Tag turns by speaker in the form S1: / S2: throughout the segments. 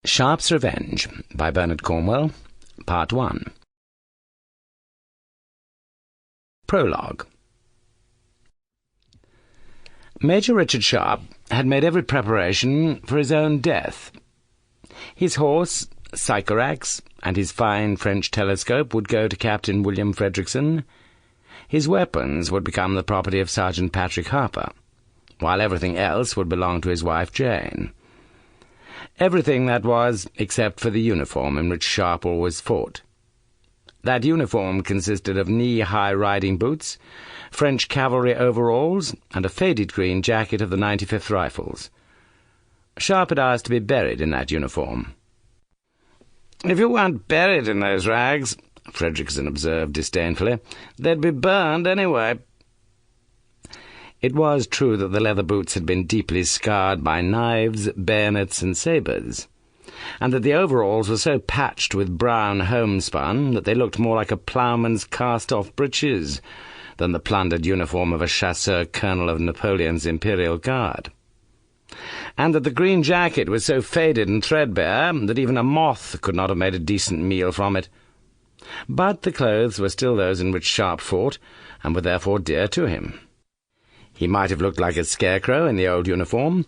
S1: Sharpe's Revenge by Bernard Cornwell, Part 1. Prologue. Major Richard Sharpe had made every preparation for his own death. His horse, Sycorax, and his fine French telescope would go to Captain William Frederickson. His weapons would become the property of Sergeant Patrick Harper, while everything else would belong to his wife Jane. Everything, that was, except for the uniform in which Sharpe always fought. That uniform consisted of knee-high riding boots, French cavalry overalls, and a faded green jacket of the 95th Rifles. Sharpe had asked to be buried in that uniform. "If you weren't buried in those rags," Frederickson observed disdainfully, "they'd be burned anyway." It was true that the leather boots had been deeply scarred by knives, bayonets, and sabres, and that the overalls were so patched with brown homespun that they looked more like a ploughman's cast-off breeches than the plundered uniform of a chasseur colonel of Napoleon's Imperial Guard, and that the green jacket was so faded and threadbare that even a moth could not have made a decent meal from it. But the clothes were still those in which Sharpe fought, and were therefore dear to him. He might have looked like a scarecrow in the old uniform,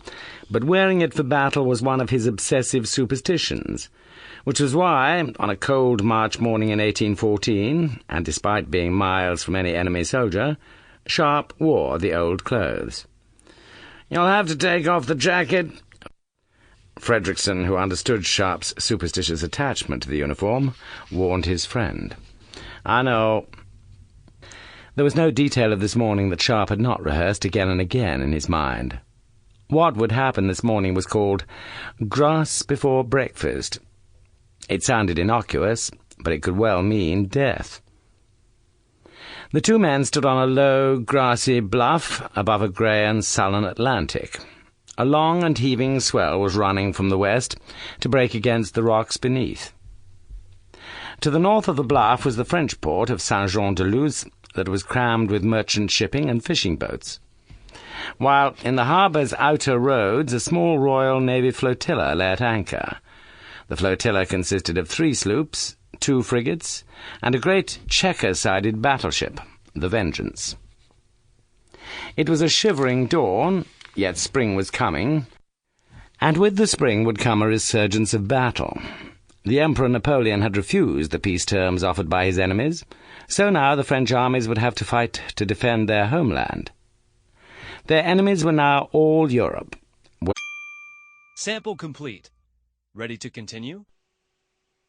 S1: but wearing it for battle was one of his obsessive superstitions, which was why, on a cold March morning in 1814, and despite being miles from any enemy soldier, Sharpe wore the old clothes. "You'll have to take off the jacket." Frederickson, who understood Sharpe's superstitious attachment to the uniform, warned his friend. "I know." There was no detail of this morning that Sharpe had not rehearsed again and again in his mind. What would happen this morning was called grass before breakfast. It sounded innocuous, but it could well mean death. The two men stood on a low, grassy bluff above a grey and sullen Atlantic. A long and heaving swell was running from the west to break against the rocks beneath. To the north of the bluff was the French port of Saint-Jean-de-Luz, that was crammed with merchant shipping and fishing boats, while in the harbour's outer roads a small Royal Navy flotilla lay at anchor. The flotilla consisted of 3 sloops, 2 frigates, and a great checker-sided battleship, the Vengeance. It was a shivering dawn, yet spring was coming, and with the spring would come a resurgence of battle. The Emperor Napoleon had refused the peace terms offered by his enemies, so now the French armies would have to fight to defend their homeland. Their enemies were now all Europe.
S2: Sample complete. Ready to continue?